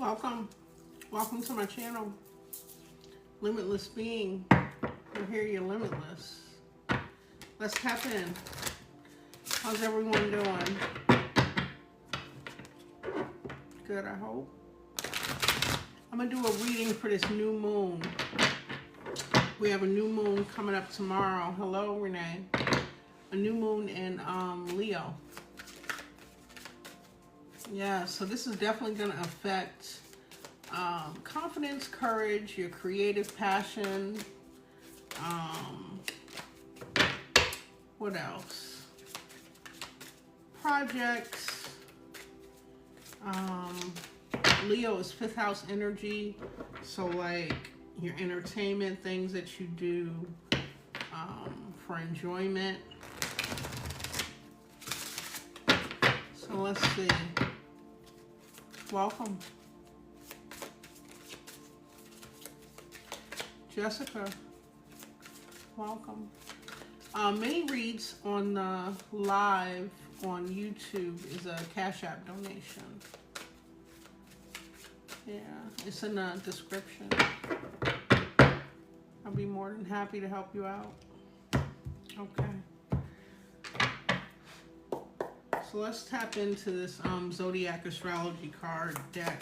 Welcome. Welcome to my channel. Limitless Being. You're here, you're limitless. Let's tap in. How's everyone doing? Good, I hope. I'm going to do a reading for this new moon. We have a new moon coming up tomorrow. Hello, Renee. A new moon in Leo. Yeah, so this is definitely going to affect confidence, courage, your creative passion. What else? Projects. Leo is 5th house energy. So like your entertainment, things that you do for enjoyment. So let's see. Welcome. Jessica, welcome. Mini reads on the live on YouTube is a Cash App donation. Yeah, it's in the description. I'll be more than happy to help you out. Okay. So let's tap into this Zodiac astrology card deck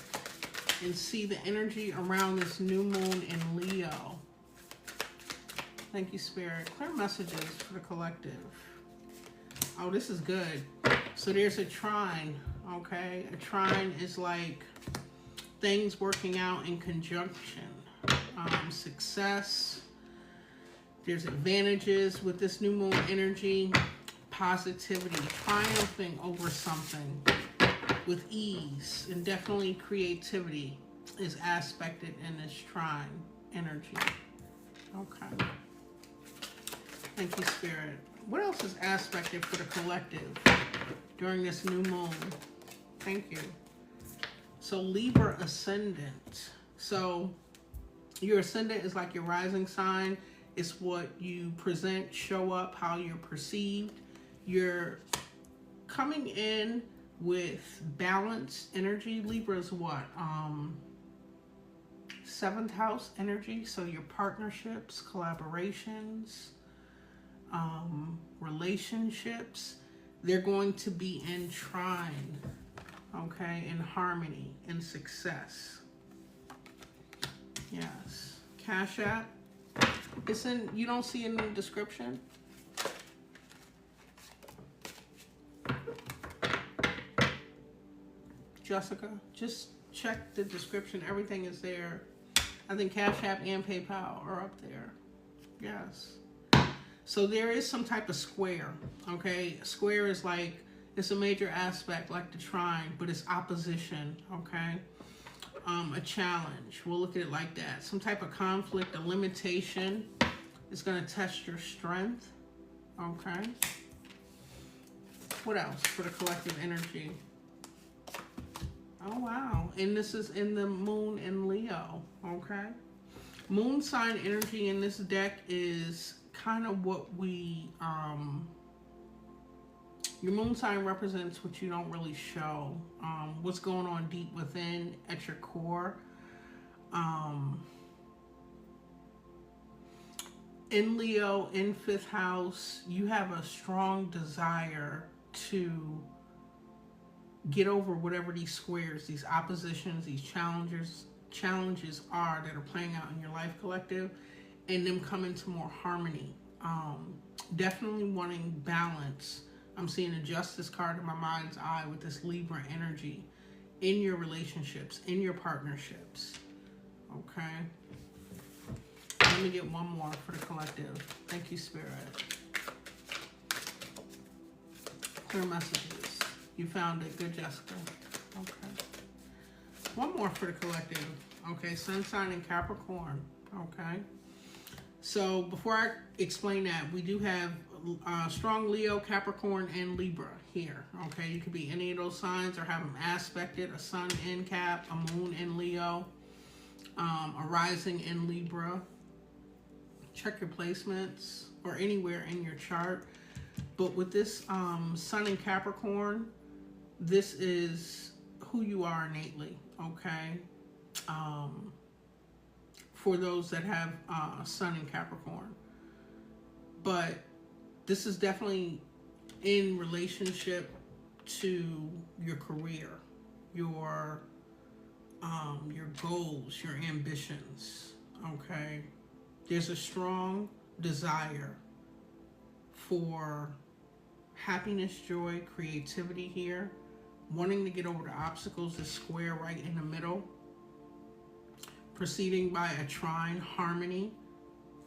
and see the energy around this new moon in Leo. Thank you, Spirit. Clear messages for the collective. Oh, this is good. So there's a trine, okay? A trine is like things working out in conjunction. Success. There's advantages with this new moon energy. Positivity, triumphing over something with ease, and definitely creativity is aspected in this trine energy. Okay. Thank you, Spirit. What else is aspected for the collective during this new moon? Thank you. So Libra ascendant. So your ascendant is like your rising sign. It's what you present, show up, how you're perceived. You're coming in with balanced energy. Libra is what? 7th house energy. So your partnerships, collaborations, relationships, they're going to be in trine, okay, in harmony, in success. Yes. Cash App. It's in, you don't see in the description? Jessica, just check the description. Everything is there. I think Cash App and PayPal are up there. Yes. So there is some type of square, okay? A square is like, it's a major aspect like the trine, but it's opposition, okay? A challenge. We'll look at it like that. Some type of conflict, a limitation. It's going to test your strength, okay? What else for the collective energy? Oh, wow. And this is in the moon in Leo, okay? Moon sign energy in this deck is kind of what we, your moon sign represents what you don't really show, what's going on deep within at your core. In Leo, in 5th house, you have a strong desire to get over whatever these squares, these oppositions, these challenges are that are playing out in your life, collective, and them come into more harmony. Definitely wanting balance. I'm seeing a Justice card in my mind's eye with this Libra energy in your relationships, in your partnerships. Okay. Let me get one more for the collective. Thank you, Spirit. Clear messages. You found it. Good, Jessica. Okay. One more for the collective. Okay, Sun sign in Capricorn. Okay. So before I explain that, we do have strong Leo, Capricorn, and Libra here. Okay, you could be any of those signs or have them aspected. A Sun in Cap, a Moon in Leo, a Rising in Libra. Check your placements or anywhere in your chart. But with this Sun in Capricorn, this is who you are innately, okay? for those that have Sun in Capricorn. But this is definitely in relationship to your career, your goals, your ambitions. Okay, there's a strong desire for happiness, joy, creativity here. Wanting to get over the obstacles is square right in the middle. Proceeding by a trine, harmony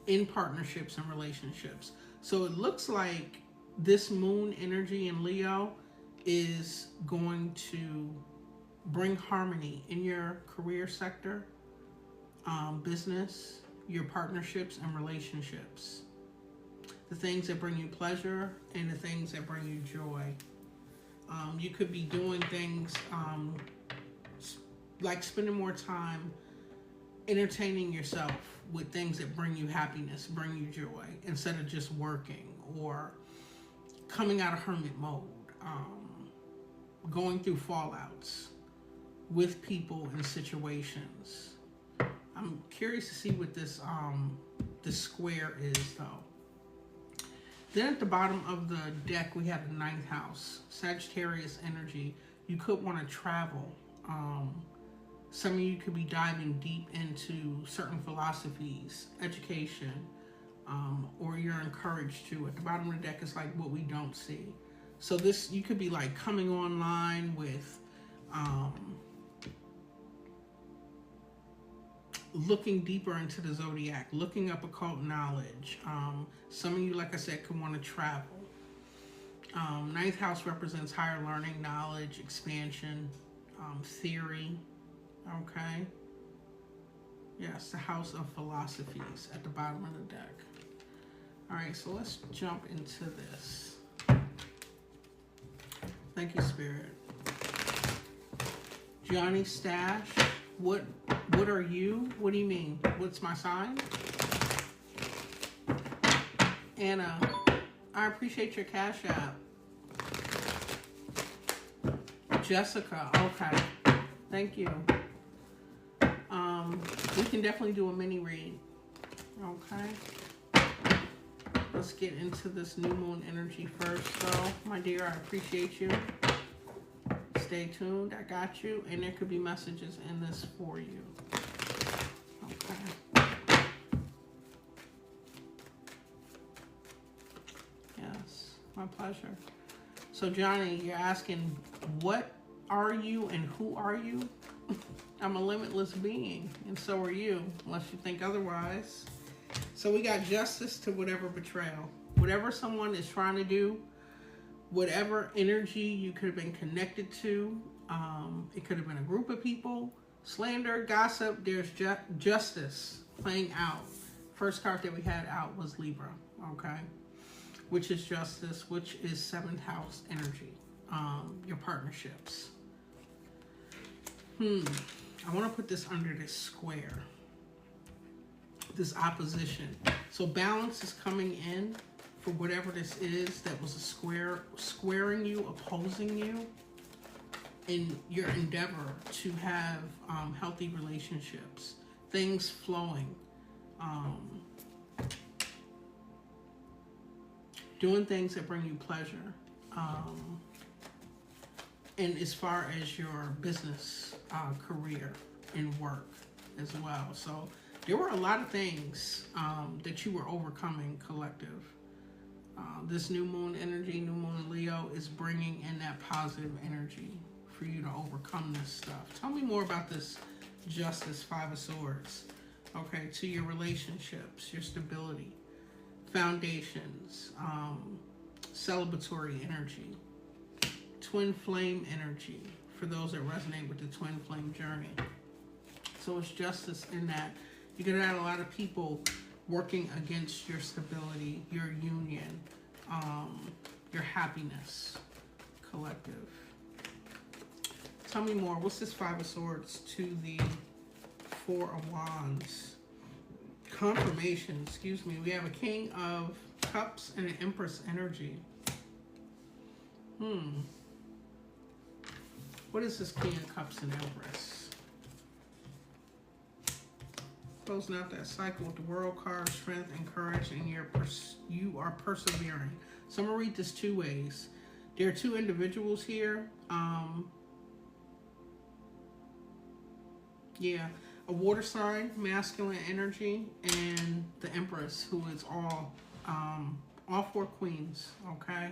in partnerships and relationships. So it looks like this moon energy in Leo is going to bring harmony in your career sector, business, your partnerships and relationships. The things that bring you pleasure and the things that bring you joy. You could be doing things like spending more time entertaining yourself with things that bring you happiness, bring you joy, instead of just working, or coming out of hermit mode, going through fallouts with people and situations. I'm curious to see what this square is, though. Then at the bottom of the deck, we have the 9th house, Sagittarius energy. You could want to travel. Some of you could be diving deep into certain philosophies, education, or you're encouraged to. At the bottom of the deck is like what we don't see. So this, you could be like coming online with looking deeper into the zodiac, looking up occult knowledge. Some of you, like I said, could want to travel. 9th house represents higher learning, knowledge, expansion, theory. Okay. Yes, the house of philosophies at the bottom of the deck. All right, so let's jump into this. Thank you, Spirit. Johnny Stash, what are you? What do you mean? What's my sign? Anna, I appreciate your Cash App. Jessica, okay. Thank you. We can definitely do a mini read. Okay. Let's get into this new moon energy first, though. My dear, I appreciate you. Stay tuned. I got you. And there could be messages in this for you. Okay. Yes, my pleasure. So, Johnny, you're asking, what are you and who are you? I'm a limitless being, and so are you, unless you think otherwise. So we got justice to whatever betrayal. Whatever someone is trying to do, whatever energy you could have been connected to, it could have been a group of people, slander, gossip, there's justice playing out. First card that we had out was Libra, okay? Which is justice, which is 7th house energy, your partnerships. I want to put this under this square, this opposition. So balance is coming in for whatever this is that was a squaring you, opposing you in your endeavor to have healthy relationships, things flowing, doing things that bring you pleasure, and as far as your business career and work as well. So there were a lot of things that you were overcoming, collective. This new moon energy, new moon Leo, is bringing in that positive energy for you to overcome this stuff. Tell me more about this justice, 5 of Swords. Okay, to your relationships, your stability, foundations, celebratory energy, twin flame energy, for those that resonate with the twin flame journey. So it's justice in that you could add a lot of people working against your stability, your union, your happiness, collective. Tell me more. What's this 5 of Swords to the 4 of Wands? Confirmation, excuse me. We have a King of Cups and an Empress energy. What is this King of Cups and Empress? Closing out that cycle with the World card, strength and courage, and you are persevering. So I'm going to read this two ways. There are two individuals here. Yeah, a water sign, masculine energy, and the Empress, who is all four queens, okay?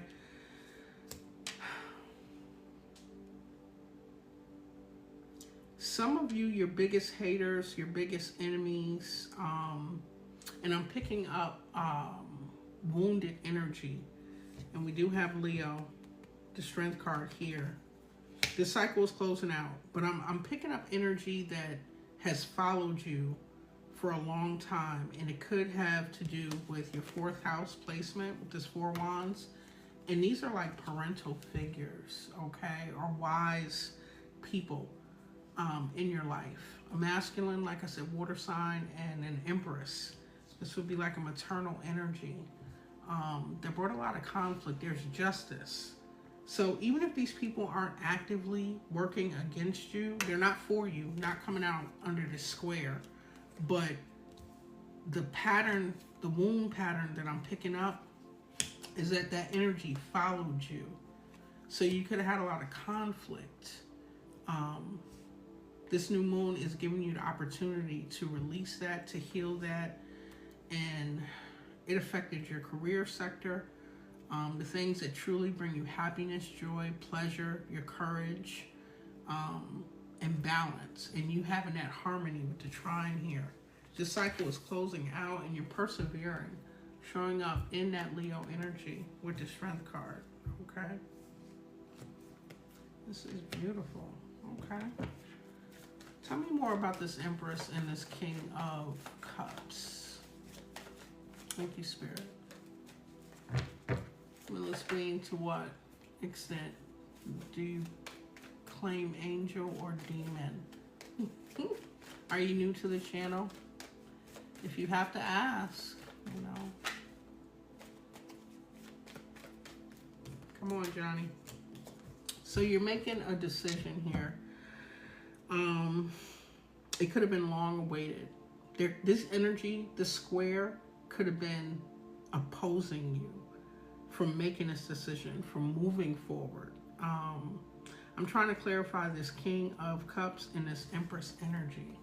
Some of you, your biggest haters, your biggest enemies, and I'm picking up wounded energy. And we do have Leo, the strength card here. The cycle is closing out, but I'm picking up energy that has followed you for a long time, and it could have to do with your fourth house placement with this Four Wands. And these are like parental figures, okay, or wise people in your life. A masculine, like I said, water sign, and an Empress. This would be like a maternal energy that brought a lot of conflict. There's justice. So even if these people aren't actively working against you, they're not for you, not coming out under this square, but the pattern, the wound pattern that I'm picking up is that energy followed you. So you could have had a lot of conflict. This new moon is giving you the opportunity to release that, to heal that, and it affected your career sector. The things that truly bring you happiness, joy, pleasure, your courage, and balance. And you having that harmony with the trine here. This cycle is closing out and you're persevering, showing up in that Leo energy with the strength card, okay? This is beautiful, okay? Tell me more about this Empress and this King of Cups. Thank you, Spirit. Will explain to what extent do you claim angel or demon? Are you new to the channel? If you have to ask, you know. Come on, Johnny. So you're making a decision here. It could have been long awaited. This energy, the square, could have been opposing you from making this decision, from moving forward. I'm trying to clarify this King of Cups and this Empress energy.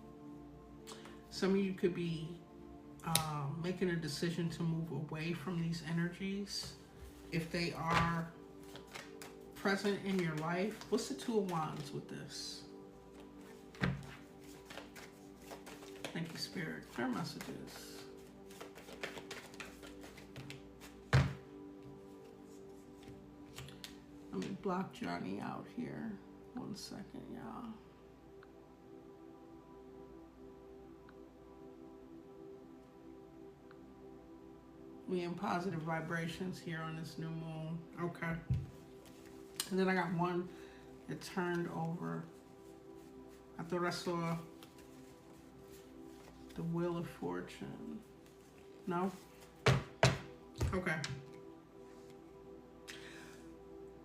Some of you could be making a decision to move away from these energies. If they are present in your life, what's the Two of Wands with this? Thank you, Spirit. Clear messages. Let me block Johnny out here. 1 second, y'all. We in positive vibrations here on this new moon. Okay. And then I got one that turned over. I thought I saw the Wheel of Fortune. No? Okay.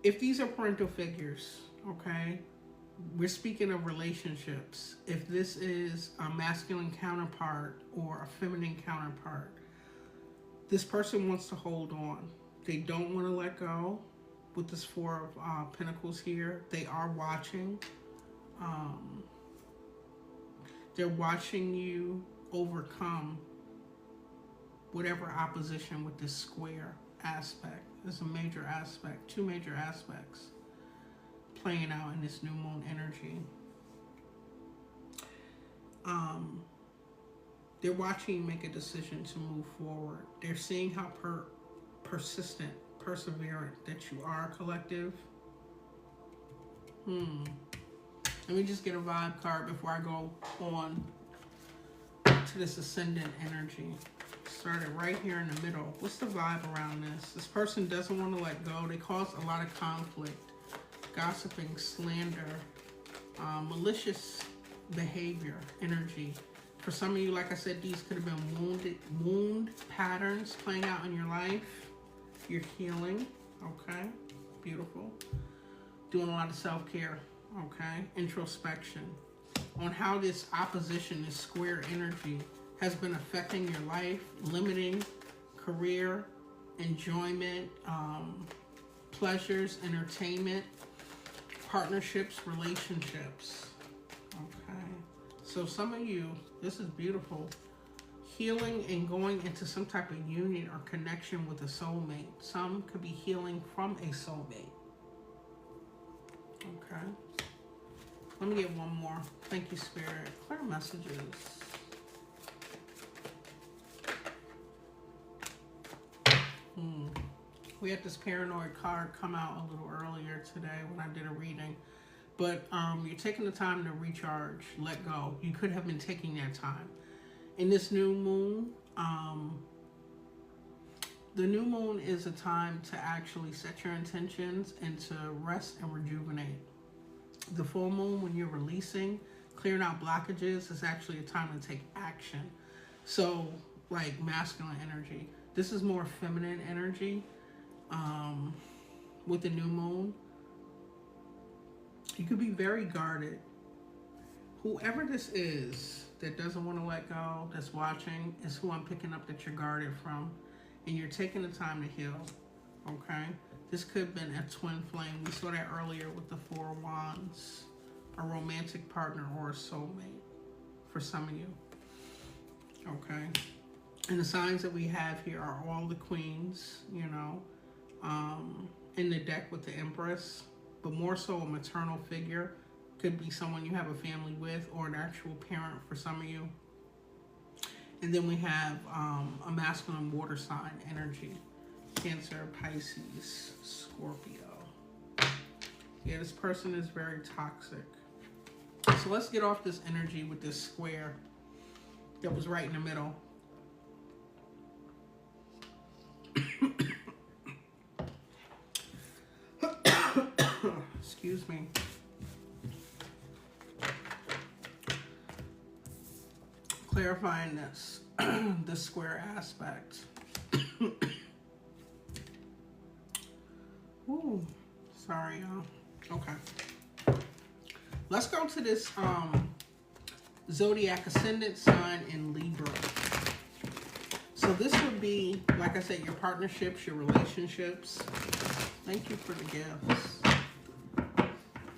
If these are parental figures, okay, we're speaking of relationships. If this is a masculine counterpart or a feminine counterpart, this person wants to hold on. They don't want to let go with this Four of Pentacles here. They are watching. They're watching you overcome whatever opposition with this square aspect. There's a major aspect, two major aspects playing out in this new moon energy. They're watching you make a decision to move forward. They're seeing how persistent, perseverant that you are, collective. Let me just get a vibe card before I go on to this ascendant energy. Started right here in the middle. What's the vibe around this? This person doesn't want to let go. They cause a lot of conflict, gossiping, slander, malicious behavior, energy. For some of you, like I said, these could have been wound patterns playing out in your life. You're healing, okay? Beautiful. Doing a lot of self-care, okay? Introspection on how this opposition, this square energy has been affecting your life, limiting career, enjoyment, pleasures, entertainment, partnerships, relationships. Okay. So some of you, this is beautiful. Healing and going into some type of union or connection with a soulmate. Some could be healing from a soulmate. Okay. Let me get one more. Thank you, Spirit. Clear messages. We had this paranoid card come out a little earlier today when I did a reading. But you're taking the time to recharge, let go. You could have been taking that time. In this new moon, the new moon is a time to actually set your intentions and to rest and rejuvenate. The full moon, when you're releasing, clearing out blockages, is actually a time to take action. So, like masculine energy. This is more feminine energy. With the new moon, you could be very guarded. Whoever this is that doesn't want to let go, that's watching, is who I'm picking up that you're guarded from. And you're taking the time to heal. Okay? This could have been a twin flame. We saw that earlier with the 4 of Wands. A romantic partner or a soulmate for some of you. Okay? And the signs that we have here are all the queens, you know. In the deck with the Empress, but more so a maternal figure. Could be someone you have a family with or an actual parent for some of you. And then we have a masculine water sign energy. Cancer, Pisces, Scorpio. Yeah, this person is very toxic. So let's get off this energy with this square that was right in the middle. Excuse me. Clarifying this, the square aspect. Ooh, sorry, y'all. Okay. Let's go to this Zodiac ascendant sign in Libra. So this would be, like I said, your partnerships, your relationships. Thank you for the gifts.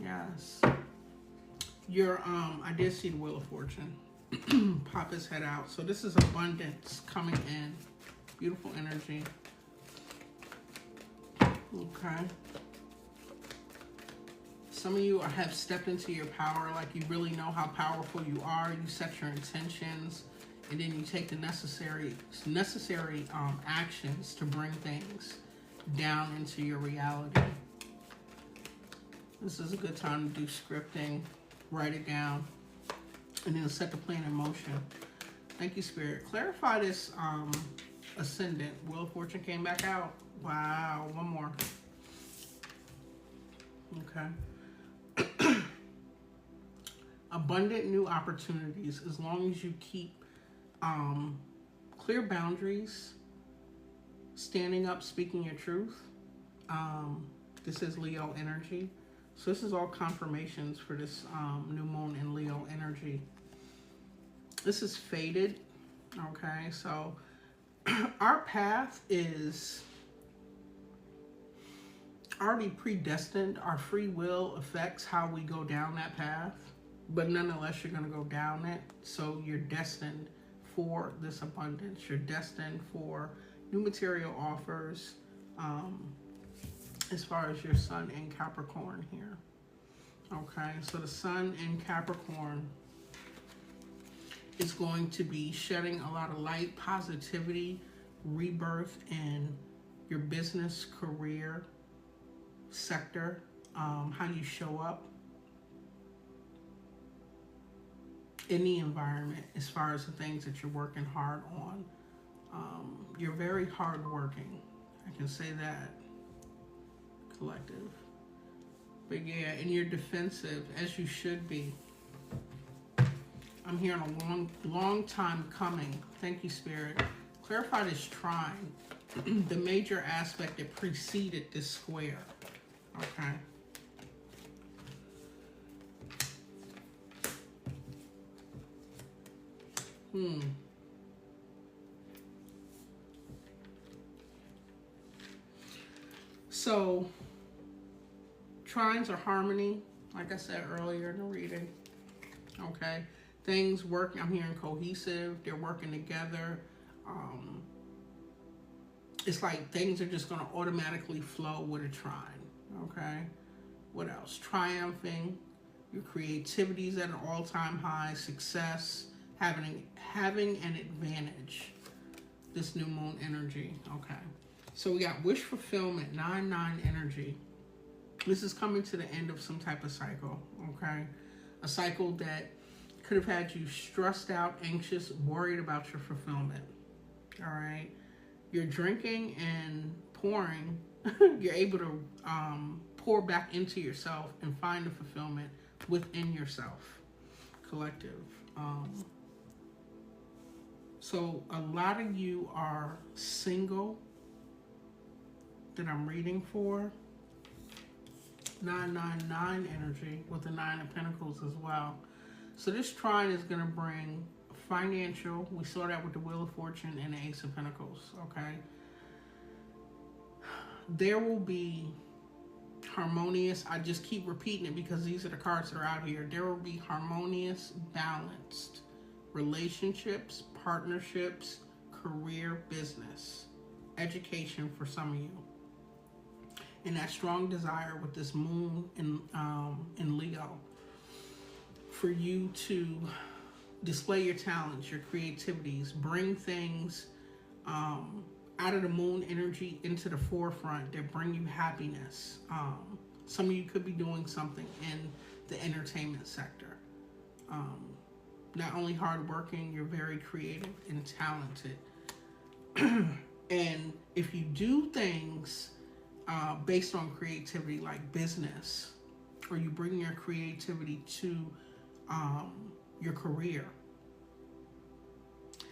Yes. Your, I did see the Wheel of Fortune. Pop his head out. So this is abundance coming in. Beautiful energy. Okay. Some of you have stepped into your power, like you really know how powerful you are. You set your intentions, and then you take the necessary actions to bring things down into your reality. This is a good time to do scripting. Write it down, and then set the plan in motion. Thank you, Spirit. Clarify this ascendant. Wheel of Fortune came back out. Wow, one more. Okay. Abundant new opportunities as long as you keep clear boundaries, standing up, speaking your truth. This is Leo energy. So this is all confirmations for this new moon in Leo energy. This is fated. Okay, so our path is already predestined. Our free will affects how we go down that path, but nonetheless you're going to go down it. So you're destined for this abundance. You're destined for new material offers, as far as your sun in Capricorn here. Okay, so the sun in Capricorn is going to be shedding a lot of light, positivity, rebirth in your business, career, sector, how you show up in the environment as far as the things that you're working hard on. You're very hardworking. I can say that. Collective. But yeah, and you're defensive, as you should be. I'm hearing a long time coming. Thank you, Spirit. Clarify this trine, the major aspect that preceded this square. Okay. So trines are harmony, like I said earlier in the reading. Okay, things work. I'm hearing cohesive. They're working together. It's like things are just going to automatically flow with a trine. Okay, what else? Triumphing. Your creativity is at an all-time high. Success. Having an advantage. This new moon energy. Okay, so we got wish fulfillment. 9/9 energy. This is coming to the end of some type of cycle. Okay, a cycle that could have had you stressed out, anxious, worried about your fulfillment. All right, you're drinking and pouring. You're able to pour back into yourself and find the fulfillment within yourself. Collective. So a lot of you are single that I'm reading for. 9/9 energy with the 9 of Pentacles as well. So this trine is going to bring financial. We saw that with the Wheel of Fortune and the Ace of Pentacles. Okay. There will be harmonious. I just keep repeating it because these are the cards that are out here. There will be harmonious, balanced relationships, partnerships, career, business, education for some of you. And that strong desire with this moon in Leo for you to display your talents, your creativities, bring things out of the moon energy into the forefront that bring you happiness. Some of you could be doing something in the entertainment sector. Not only hardworking, you're very creative and talented. And if you do things based on creativity, like business, or you bring your creativity to your career,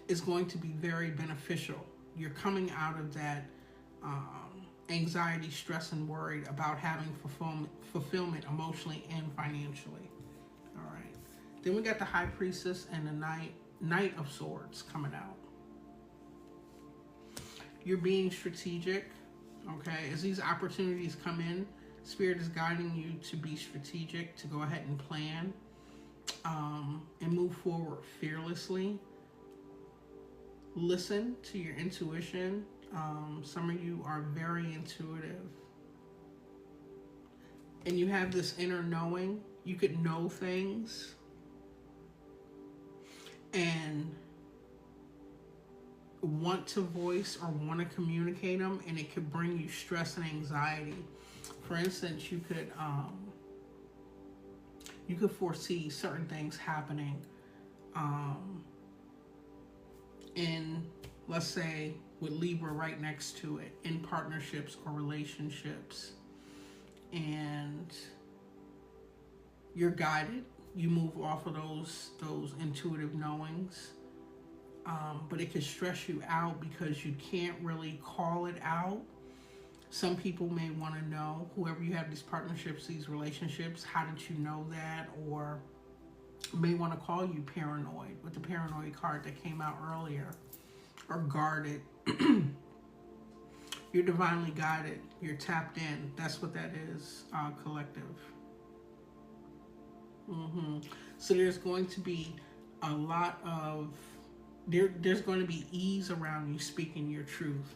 it's going to be very beneficial. You're coming out of that anxiety, stress, and worried about having fulfillment emotionally and financially. All right. Then we got the High Priestess and the Knight of Swords coming out. You're being strategic. Okay, as these opportunities come in, Spirit is guiding you to be strategic, to go ahead and plan and move forward fearlessly. Listen to your intuition. Some of you are very intuitive. And you have this inner knowing. You could know things and want to voice or want to communicate them, and it could bring you stress and anxiety. For instance, you could foresee certain things happening in, let's say, with Libra right next to it, in partnerships or relationships, and you're guided. You move off of those intuitive knowings. But it could stress you out because you can't really call it out. Some people may want to know, whoever you have these partnerships, these relationships, how did you know that? Or may want to call you paranoid with the paranoid card that came out earlier, or guarded. You're divinely guided. You're tapped in. That's what that is, collective. So there's going to be a lot of there's going to be ease around you speaking your truth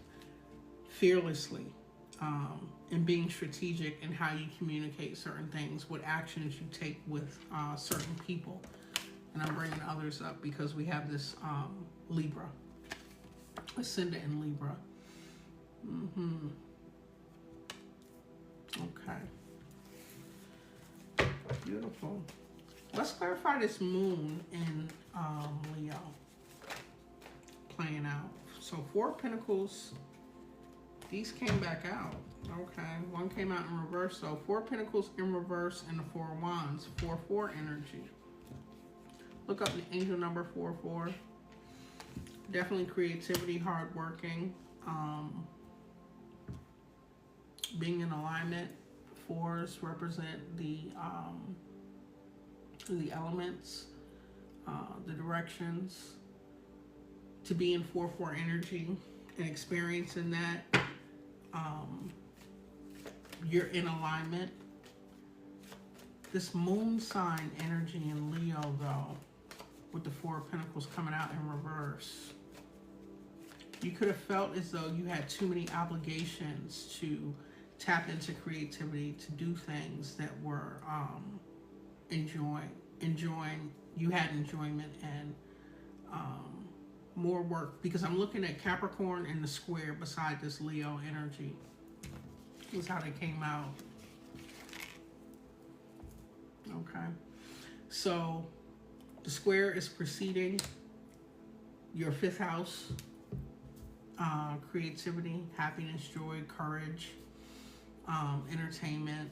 fearlessly, and being strategic in how you communicate certain things, what actions you take with certain people. And I'm bringing others up because we have this Libra, ascendant in Libra. Okay. Beautiful. Let's clarify this moon in Leo playing out. So 4 of Pentacles, these came back out. Okay, one came out in reverse. So 4 of Pentacles in reverse and the 4 of Wands, 4/4 energy. Look up the angel number 4/4. Definitely creativity, hardworking, being in alignment. 4s represent the elements, the directions. To be in 4/4 energy and experiencing that, You're in alignment. This moon sign energy in Leo, though, with the Four of Pentacles coming out in reverse. You could have felt as though you had too many obligations to tap into creativity, to do things that were enjoying. You had enjoyment and more work, because I'm looking at Capricorn in the square beside this Leo energy. That's how they came out. Okay, so the square is preceding your 5th house, creativity, happiness, joy, courage, entertainment.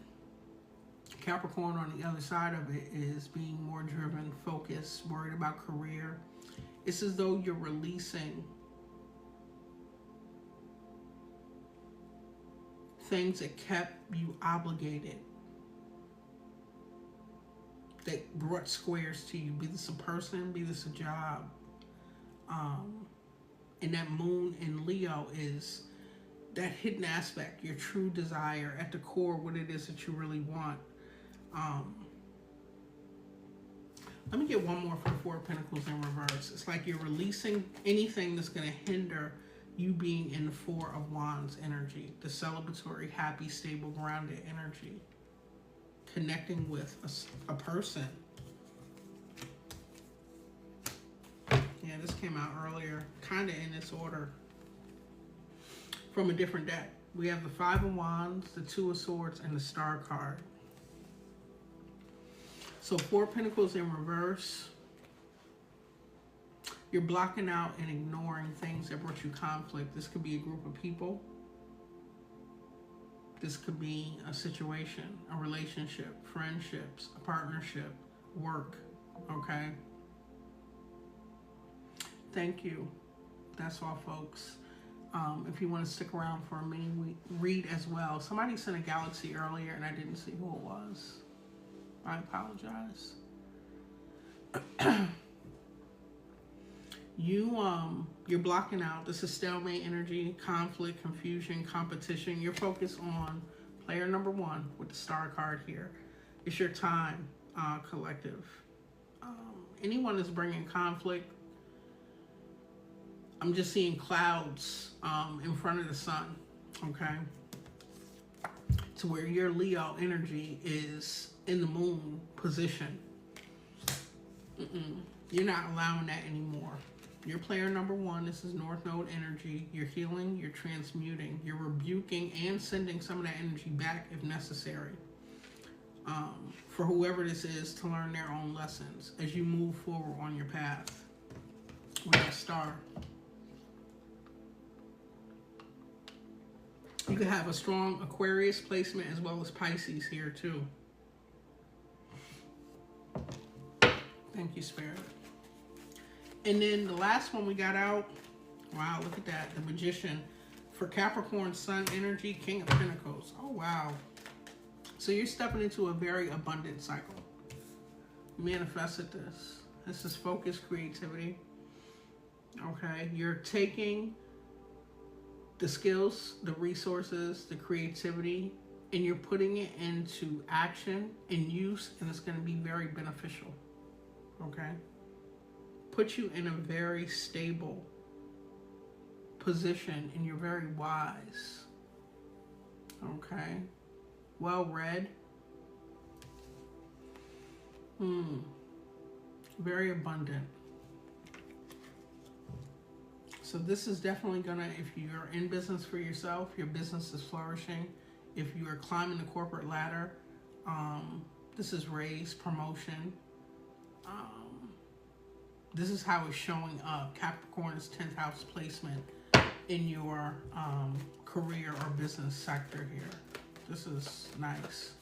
Capricorn on the other side of it is being more driven, focused, worried about career. It's as though you're releasing things that kept you obligated, that brought squares to you. Be this a person, be this a job. And that moon in Leo is that hidden aspect, your true desire, at the core, what it is that you really want. Let me get one more for the Four of Pentacles in reverse. It's like you're releasing anything that's going to hinder you being in the Four of Wands energy, the celebratory, happy, stable, grounded energy. Connecting with a person. Yeah, this came out earlier, kind of in its order, from a different deck. We have the Five of Wands, the Two of Swords, and the Star card. So Four of Pentacles in reverse. You're blocking out and ignoring things that brought you conflict. This could be a group of people. This could be a situation, a relationship, friendships, a partnership, work, okay? Thank you. That's all, folks. If you want to stick around for a mini read as well. Somebody sent a galaxy earlier and I didn't see who it was. I apologize. You're blocking out. This is stalemate energy, conflict, confusion, competition. You're focused on player number 1 with the Star card here. It's your time, collective. Anyone that's bringing conflict, I'm just seeing clouds in front of the sun, okay? To where your Leo energy is in the moon position. You're not allowing that anymore. You're player number 1. This is North Node energy. You're healing, you're transmuting, you're rebuking and sending some of that energy back if necessary. For whoever this is to learn their own lessons as you move forward on your path with that Star. You could have a strong Aquarius placement as well as Pisces here too. Thank you, Spirit. And then the last one we got out, wow, look at that, the Magician. For Capricorn Sun energy, King of Pentacles. Oh, wow. So you're stepping into a very abundant cycle. You manifested this. This is focused creativity. Okay, you're taking the skills, the resources, the creativity, and you're putting it into action and use, and it's going to be very beneficial. Okay? Put you in a very stable position, and you're very wise. Okay? Well read. Very abundant. So this is definitely gonna, if you're in business for yourself, your business is flourishing. If you are climbing the corporate ladder, this is raise, promotion. This is how it's showing up. Capricorn's 10th house placement in your career or business sector here. This is nice.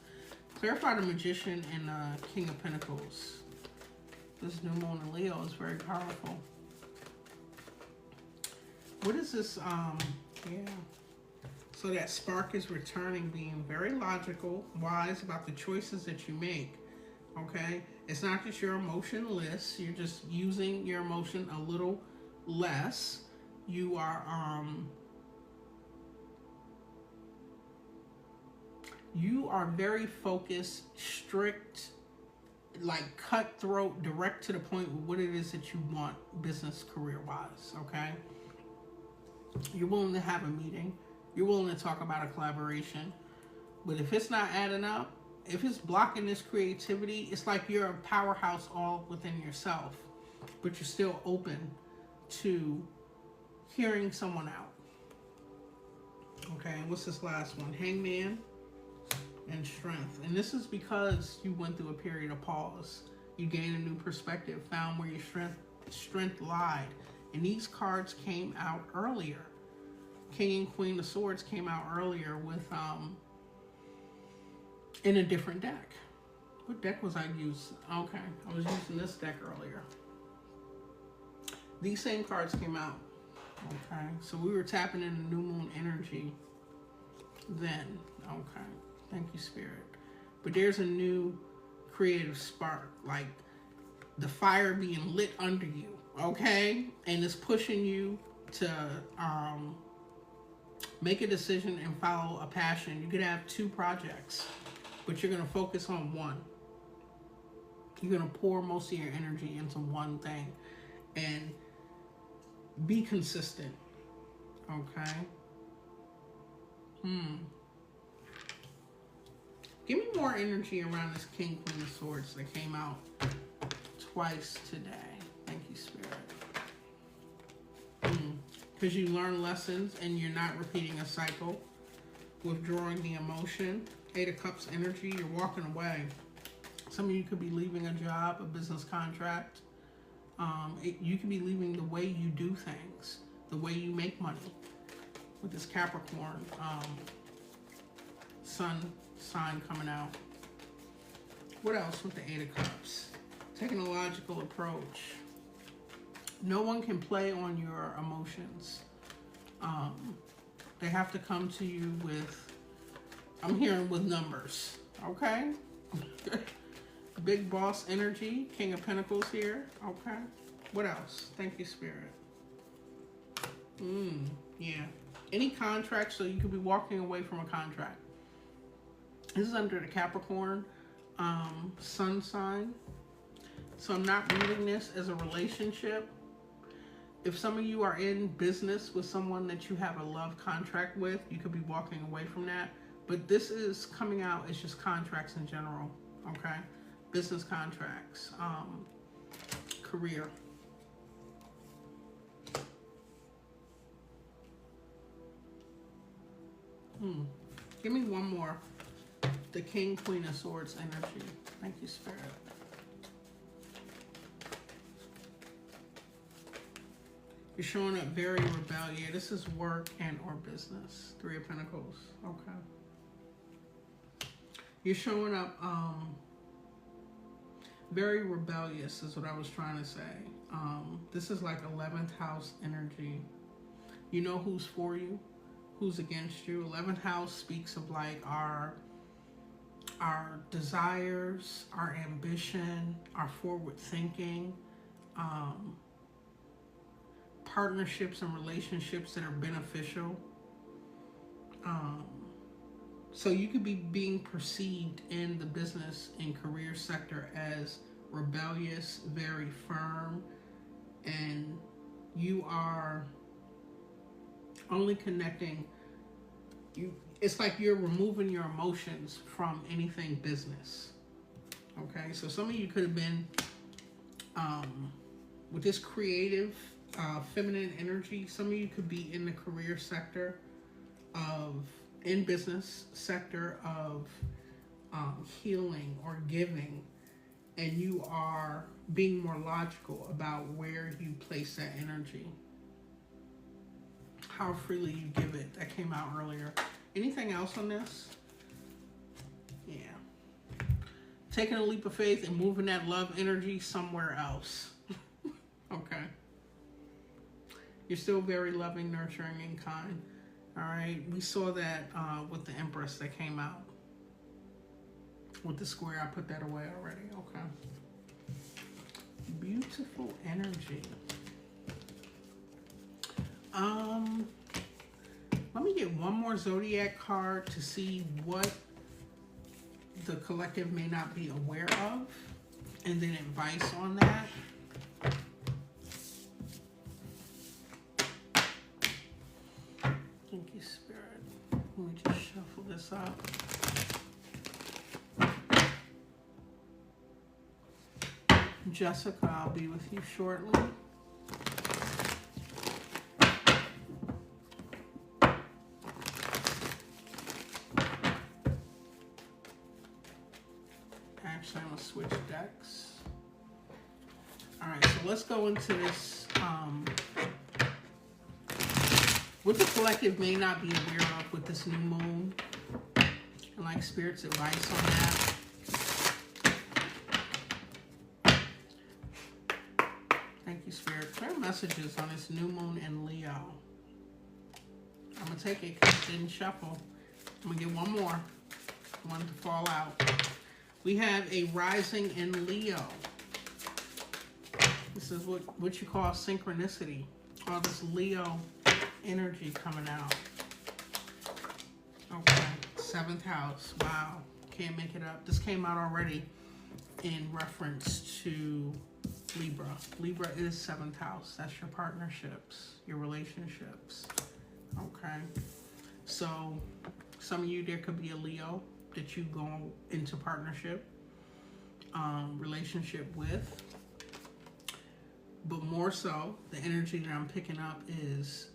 Clarify the Magician and King of Pentacles. This new moon in Leo is very powerful. What is this? Yeah. So that spark is returning, being very logical, wise about the choices that you make. Okay? It's not just your emotionless. You're just using your emotion a little less. You are You are very focused, strict, like cutthroat, direct to the point with what it is that you want business career wise, okay? You're willing to have a meeting. You're willing to talk about a collaboration. But if it's not adding up, if it's blocking this creativity, it's like you're a powerhouse all within yourself, but you're still open to hearing someone out. Okay, and what's this last one? Hangman and strength. And this is because you went through a period of pause. You gained a new perspective, found where your strength lied. And these cards came out earlier. King and Queen of Swords came out earlier with in a different deck. What deck was I using? Okay, I was using this deck earlier. These same cards came out. Okay, so we were tapping into new moon energy then. Okay, thank you, Spirit. But there's a new creative spark, like the fire being lit under you, okay? And it's pushing you to make a decision and follow a passion. You could have 2 projects, but you're going to focus on one. You're going to pour most of your energy into one thing and be consistent, okay? Give me more energy around this King, Queen of Swords that came out twice today. Thank you, Spirit. Because you learn lessons and you're not repeating a cycle. Withdrawing the emotion. 8 of Cups energy, you're walking away. Some of you could be leaving a job, a business contract. You could be leaving the way you do things, the way you make money. With this Capricorn sun sign coming out. What else with the 8 of Cups? Taking a logical approach. No one can play on your emotions. They have to come to you with, I'm hearing with numbers, okay? Big boss energy, King of Pentacles here, okay? What else? Thank you, Spirit. Yeah. Any contract, so you could be walking away from a contract. This is under the Capricorn sun sign. So I'm not reading this as a relationship. If some of you are in business with someone that you have a love contract with, you could be walking away from that. But this is coming out as just contracts in general, okay? Business contracts, career. Give me one more. The King, Queen of Swords energy. Thank you, Spirit. You're showing up very rebellious. Yeah, this is work and or business. 3 of Pentacles. Okay. You're showing up very rebellious is what I was trying to say. This is like 11th house energy. You know who's for you, who's against you. 11th house speaks of like our desires, our ambition, our forward thinking, partnerships and relationships that are beneficial. So you could be being perceived in the business and career sector as rebellious, very firm, and you are only connecting you. It's like you're removing your emotions from anything business. Okay, so some of you could have been with this creative feminine energy. Some of you could be in the career sector in business sector of healing or giving, and you are being more logical about where you place that energy, how freely you give it. That came out earlier. Anything else on this? Yeah. Taking a leap of faith and moving that love energy somewhere else. Okay. You're still very loving, nurturing, and kind. All right. We saw that with the Empress that came out. With the square, I put that away already. Okay. Beautiful energy. Let me get one more Zodiac card to see what the collective may not be aware of, and then advice on that. Thank you, Spirit. Let me just shuffle this up. Jessica, I'll be with you shortly. Actually, I'm going to switch decks. All right, so let's go into this. What the collective may not be aware of with this new moon. And like Spirit's advice on that. Thank you, Spirit. Clear messages on this new moon in Leo. I'm going to take it because it didn't shuffle. I'm going to get one more. One to fall out. We have a rising in Leo. This is what you call synchronicity. All this Leo energy coming out. Okay. 7th house. Wow. Can't make it up. This came out already in reference to Libra. Libra is 7th house. That's your partnerships, your relationships. Okay. So some of you, there could be a Leo that you go into partnership, relationship with. But more so, the energy that I'm picking up is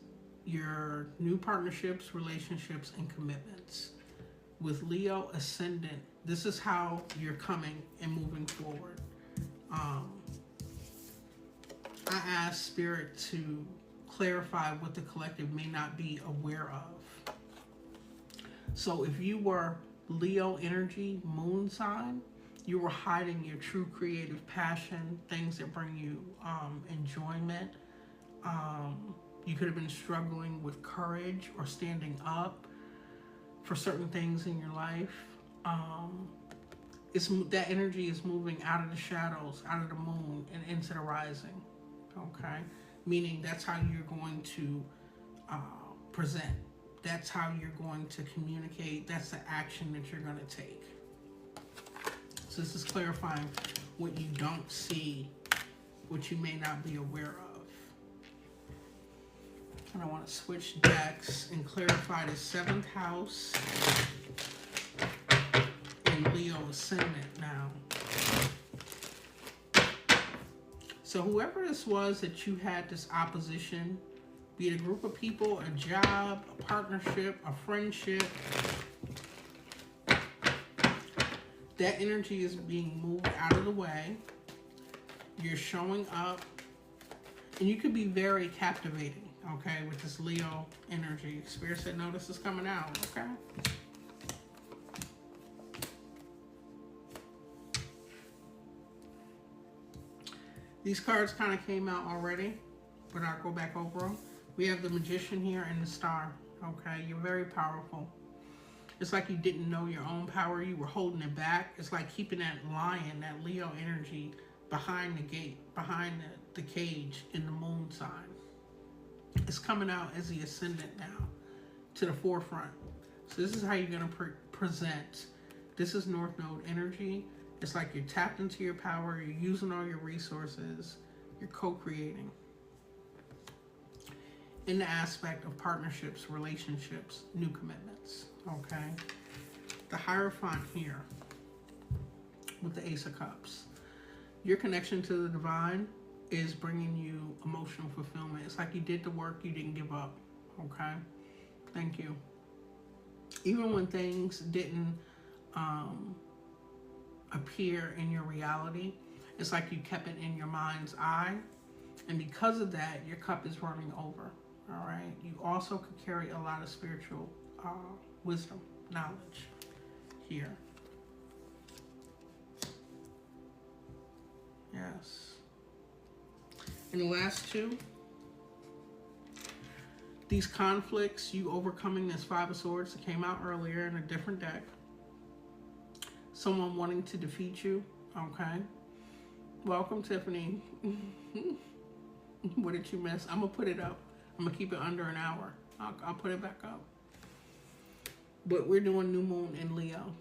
your new partnerships, relationships, and commitments. With Leo ascendant, this is how you're coming and moving forward. I asked Spirit to clarify what the collective may not be aware of. So if you were Leo energy, moon sign, you were hiding your true creative passion, things that bring you enjoyment. You could have been struggling with courage or standing up for certain things in your life. That energy is moving out of the shadows, out of the moon, and into the rising. Okay, meaning that's how you're going to present. That's how you're going to communicate. That's the action that you're going to take. So this is clarifying what you don't see, what you may not be aware of. And I want to switch decks and clarify the 7th house and Leo ascendant now. So whoever this was that you had this opposition, be it a group of people, a job, a partnership, a friendship, that energy is being moved out of the way. You're showing up, and you could be very captivating, okay, with this Leo energy. Spirit said, no, this is coming out, okay? These cards kind of came out already, but I'll go back over them. We have the Magician here and the Star, okay? You're very powerful. It's like you didn't know your own power. You were holding it back. It's like keeping that lion, that Leo energy behind the gate, behind the cage in the moon sign. It's coming out as the ascendant now to the forefront. So this is how you're going to present. This is North Node energy. It's like you're tapped into your power. You're using all your resources. You're co-creating. In the aspect of partnerships, relationships, new commitments, okay? The Hierophant here with the Ace of Cups. Your connection to the divine is bringing you emotional fulfillment. It's like you did the work, you didn't give up, okay? Thank you. Even when things didn't appear in your reality, it's like you kept it in your mind's eye. And because of that, your cup is running over. All right. You also could carry a lot of spiritual wisdom, knowledge here. Yes. And the last two, these conflicts, you overcoming this 5 of Swords that came out earlier in a different deck. Someone wanting to defeat you. Okay. Welcome, Tiffany. What did you miss? I'm going to put it up. I'm going to keep it under an hour. I'll put it back up. But we're doing new moon in Leo.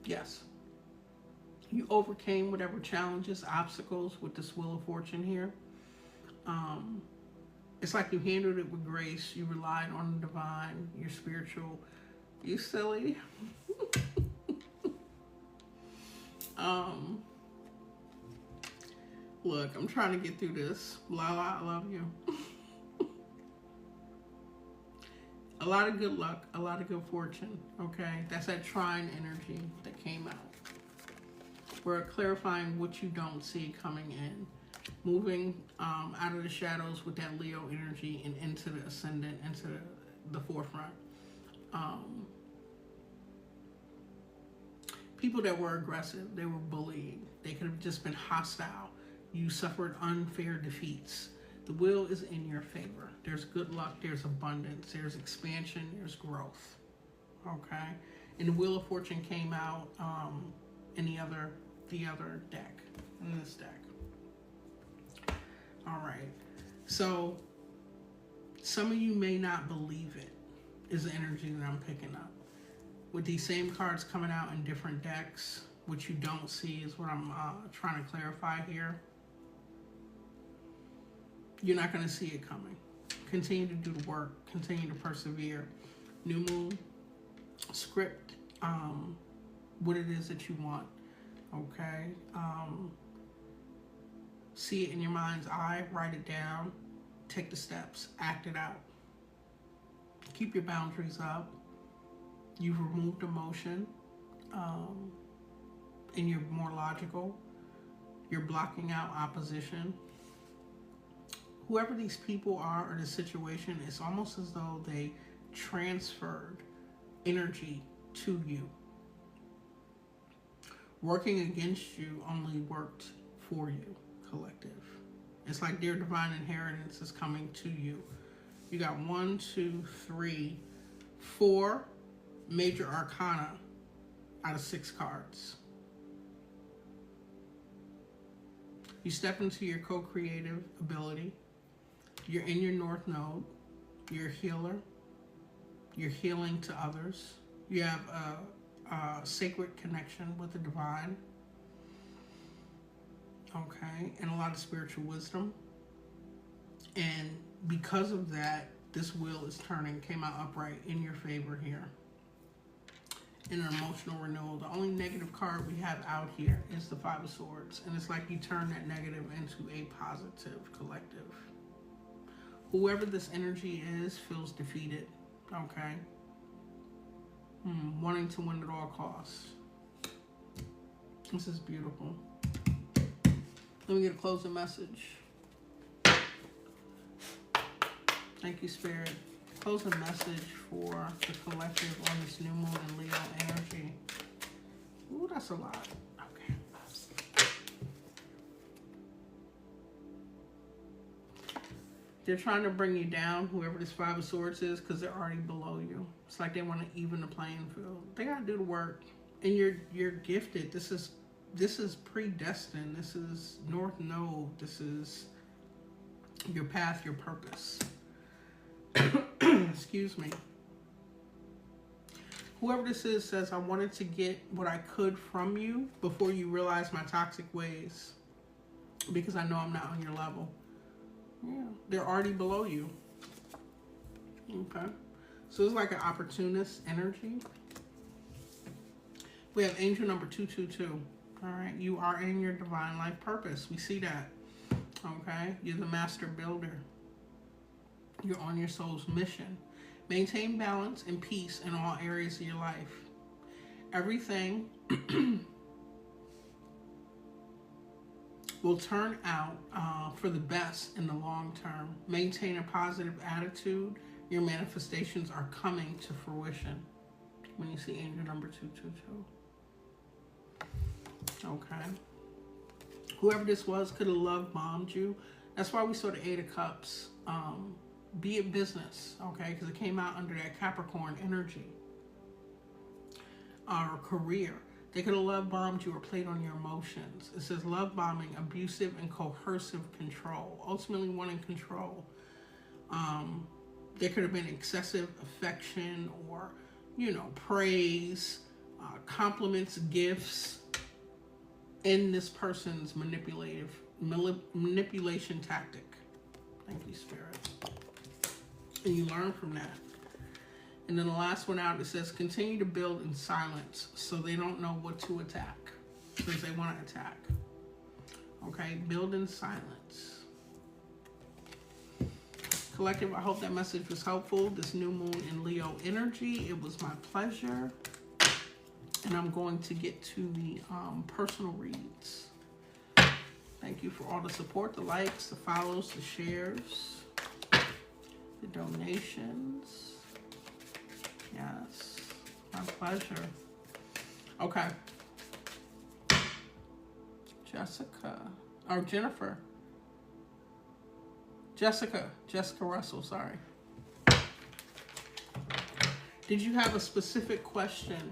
Yes. You overcame whatever challenges, obstacles with this Wheel of Fortune here. It's like you handled it with grace. You relied on the divine, your spiritual. You silly. Look, I'm trying to get through this. Lala, I love you. A lot of good luck, a lot of good fortune, okay? That's that trine energy that came out. We're clarifying what you don't see coming in. Moving out of the shadows with that Leo energy and into the ascendant, into the forefront. People that were aggressive, they were bullied. They could have just been hostile. You suffered unfair defeats. The wheel is in your favor. There's good luck, there's abundance, there's expansion, there's growth. Okay? And the Wheel of Fortune came out in the other deck, in this deck. All right. So some of you may not believe it, is the energy that I'm picking up. With these same cards coming out in different decks, what you don't see is what I'm trying to clarify here. You're not going to see it coming. Continue to do the work. Continue to persevere. New moon, script what it is that you want. Okay? See it in your mind's eye. Write it down. Take the steps. Act it out. Keep your boundaries up. You've removed emotion. And you're more logical. You're blocking out opposition. Whoever these people are or the situation, it's almost as though they transferred energy to you. Working against you only worked for you, collective. It's like their divine inheritance is coming to you. You got 1, 2, 3, 4 major arcana out of 6 cards. You step into your co-creative ability. You're in your North Node. You're a healer. You're healing to others. You have a sacred connection with the divine. Okay, and a lot of spiritual wisdom. And because of that, this wheel is turning, came out upright in your favor here. In an emotional renewal. The only negative card we have out here is the 5 of Swords. And it's like you turn that negative into a positive, collective. Whoever this energy is feels defeated. Okay? Wanting to win at all costs. This is beautiful. Let me get a closing message. Thank you, Spirit. Closing message for the collective on this new moon and Leo energy. Ooh, that's a lot. Okay. They're trying to bring you down, whoever this 5 of Swords is, because they're already below you. It's like they want to even the playing field. They got to do the work. And you're gifted. This is predestined. This is North Node. This is your path, your purpose. Excuse me. Whoever this is says, I wanted to get what I could from you before you realize my toxic ways, because I know I'm not on your level. Yeah, they're already below you. Okay. So it's like an opportunist energy. We have angel number 222. All right. You are in your divine life purpose. We see that. Okay. You're the master builder. You're on your soul's mission. Maintain balance and peace in all areas of your life. Everything will turn out for the best in the long term. Maintain a positive attitude. Your manifestations are coming to fruition. When you see angel number 222. Okay. Whoever this was could have love bombed you. That's why we saw the 8 of Cups. Be it business, okay? Because it came out under that Capricorn energy. Or career. They could have love bombed you or played on your emotions. It says love bombing, abusive and coercive control. Ultimately wanting control. There could have been excessive affection or you know, praise, compliments, gifts in this person's manipulation tactic. Thank you, Spirit. And you learn from that. And then the last one out, it says, continue to build in silence so they don't know what to attack, because they want to attack. Okay, build in silence. Collective, I hope that message was helpful. This new moon in Leo energy, it was my pleasure. And I'm going to get to the personal reads. Thank you for all the support, the likes, the follows, the shares, the donations. Yes, my pleasure. Okay. Jessica Russell, sorry. Did you have a specific question